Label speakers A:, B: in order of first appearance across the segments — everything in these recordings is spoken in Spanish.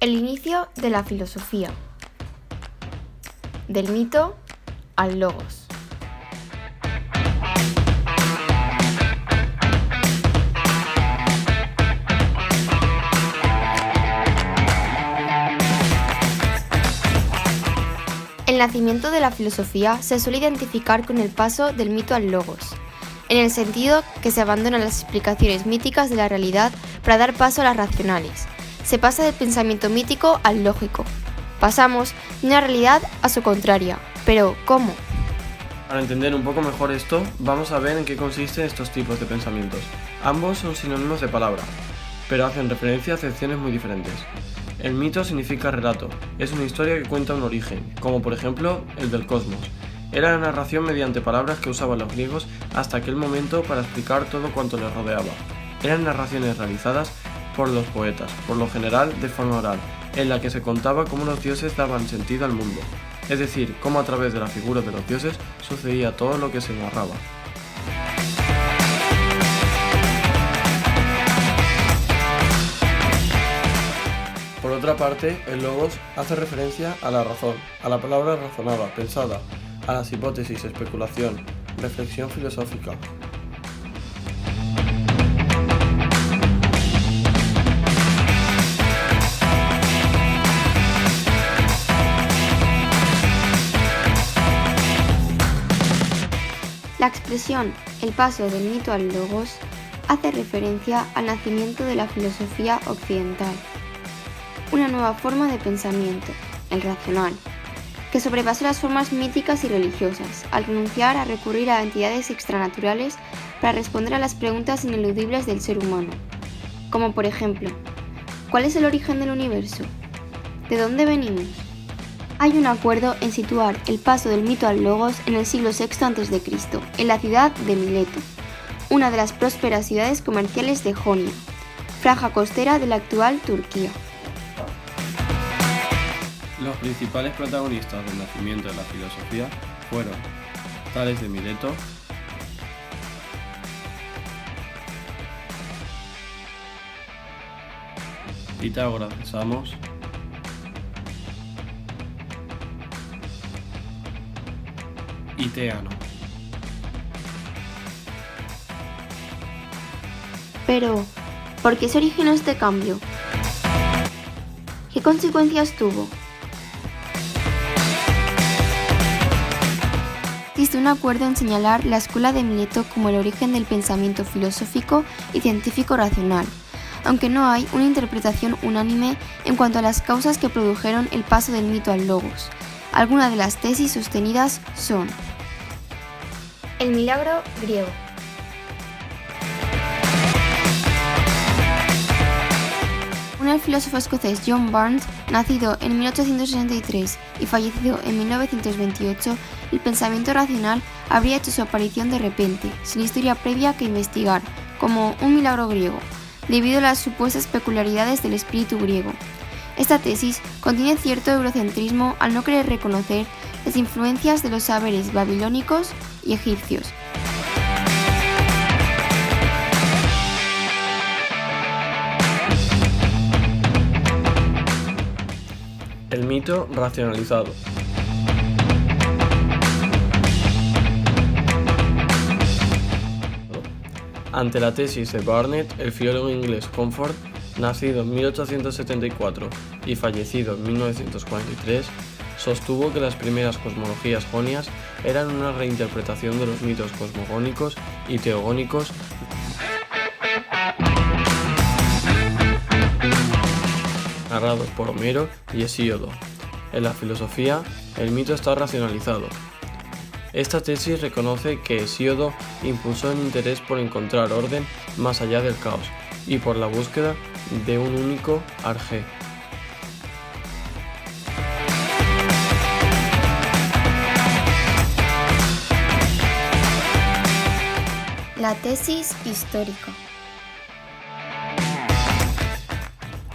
A: El inicio de la filosofía. Del mito al logos. El nacimiento de la filosofía se suele identificar con el paso del mito al logos, en el sentido que se abandonan las explicaciones míticas de la realidad para dar paso a las racionales. Se pasa del pensamiento mítico al lógico. Pasamos de una realidad a su contraria. Pero, ¿cómo?
B: Para entender un poco mejor esto, vamos a ver en qué consisten estos tipos de pensamientos. Ambos son sinónimos de palabra, pero hacen referencia a acepciones muy diferentes. El mito significa relato, es una historia que cuenta un origen, como por ejemplo el del cosmos. Era la narración mediante palabras que usaban los griegos hasta aquel momento para explicar todo cuanto les rodeaba. Eran narraciones realizadas por los poetas, por lo general de forma oral, en la que se contaba cómo los dioses daban sentido al mundo, es decir, cómo a través de la figura de los dioses sucedía todo lo que se narraba. Por otra parte, el logos hace referencia a la razón, a la palabra razonada, pensada, a las hipótesis, especulación, reflexión filosófica.
A: La expresión el paso del mito al logos hace referencia al nacimiento de la filosofía occidental, una nueva forma de pensamiento, el racional, que sobrepasó las formas míticas y religiosas al renunciar a recurrir a entidades extranaturales para responder a las preguntas ineludibles del ser humano, como por ejemplo, ¿cuál es el origen del universo? ¿De dónde venimos? Hay un acuerdo en situar el paso del mito al logos en el siglo VI a.C., en la ciudad de Mileto, una de las prósperas ciudades comerciales de Jonia, franja costera de la actual Turquía.
B: Los principales protagonistas del nacimiento de la filosofía fueron Tales de Mileto, Pitágoras de Samos, y Teano.
A: Pero, ¿por qué se originó este cambio? ¿Qué consecuencias tuvo? Existe un acuerdo en señalar la escuela de Mileto como el origen del pensamiento filosófico y científico racional, aunque no hay una interpretación unánime en cuanto a las causas que produjeron el paso del mito al logos. Algunas de las tesis sostenidas son: el milagro griego. El filósofo escocés John Burns, nacido en 1863 y fallecido en 1928, el pensamiento racional habría hecho su aparición de repente, sin historia previa que investigar, como un milagro griego, debido a las supuestas peculiaridades del espíritu griego. Esta tesis contiene cierto eurocentrismo al no querer reconocer las influencias de los saberes babilónicos y egipcios.
B: El mito racionalizado. Ante la tesis de Barnett, el filólogo inglés Comfort, nacido en 1874 y fallecido en 1943, sostuvo que las primeras cosmologías jonias eran una reinterpretación de los mitos cosmogónicos y teogónicos narrados por Homero y Hesíodo. En la filosofía, el mito está racionalizado. Esta tesis reconoce que Hesíodo impulsó el interés por encontrar orden más allá del caos y por la búsqueda de un único arjé.
A: La tesis histórica.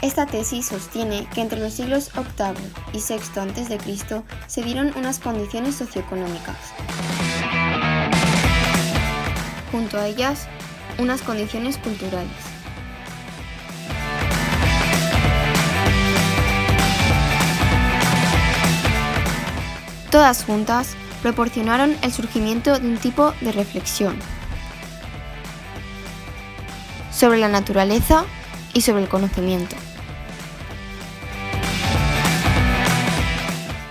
A: Esta tesis sostiene que entre los siglos VIII y VI a.C. se dieron unas condiciones socioeconómicas. Junto a ellas, unas condiciones culturales. Todas juntas proporcionaron el surgimiento de un tipo de reflexión sobre la naturaleza y sobre el conocimiento.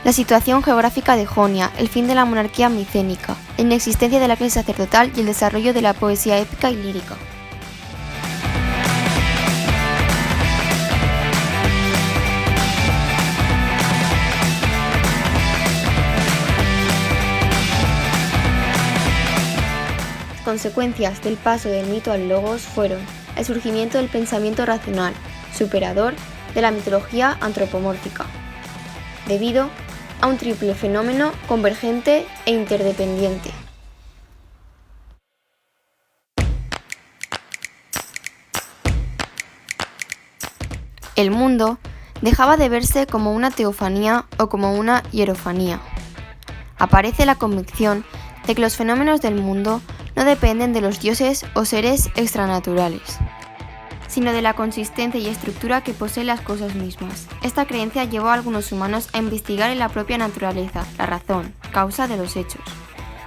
A: La situación geográfica de Jonia, el fin de la monarquía micénica, la inexistencia de la clase sacerdotal y el desarrollo de la poesía épica y lírica. Consecuencias del paso del mito al logos fueron el surgimiento del pensamiento racional, superador de la mitología antropomórfica, debido a un triple fenómeno convergente e interdependiente. El mundo dejaba de verse como una teofanía o como una hierofanía. Aparece la convicción de que los fenómenos del mundo no dependen de los dioses o seres extranaturales, sino de la consistencia y estructura que poseen las cosas mismas. Esta creencia llevó a algunos humanos a investigar en la propia naturaleza, la razón, causa de los hechos.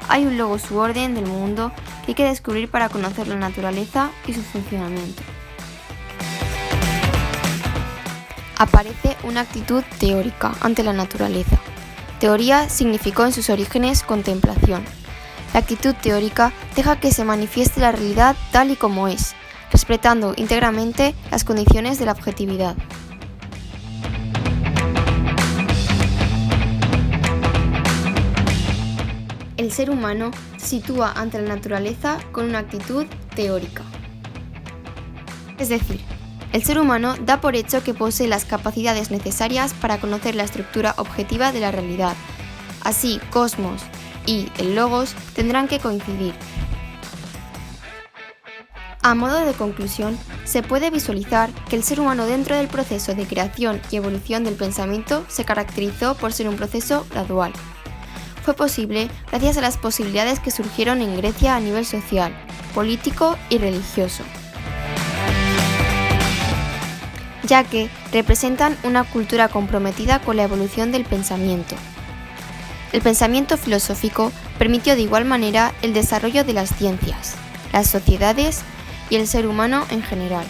A: Hay un logos u orden del mundo que hay que descubrir para conocer la naturaleza y su funcionamiento. Aparece una actitud teórica ante la naturaleza. Teoría significó en sus orígenes contemplación. La actitud teórica deja que se manifieste la realidad tal y como es, respetando íntegramente las condiciones de la objetividad. El ser humano se sitúa ante la naturaleza con una actitud teórica. Es decir, el ser humano da por hecho que posee las capacidades necesarias para conocer la estructura objetiva de la realidad. Así, cosmos y el logos tendrán que coincidir. A modo de conclusión, se puede visualizar que el ser humano dentro del proceso de creación y evolución del pensamiento se caracterizó por ser un proceso gradual. Fue posible gracias a las posibilidades que surgieron en Grecia a nivel social, político y religioso, ya que representan una cultura comprometida con la evolución del pensamiento. El pensamiento filosófico permitió de igual manera el desarrollo de las ciencias, las sociedades y el ser humano en general.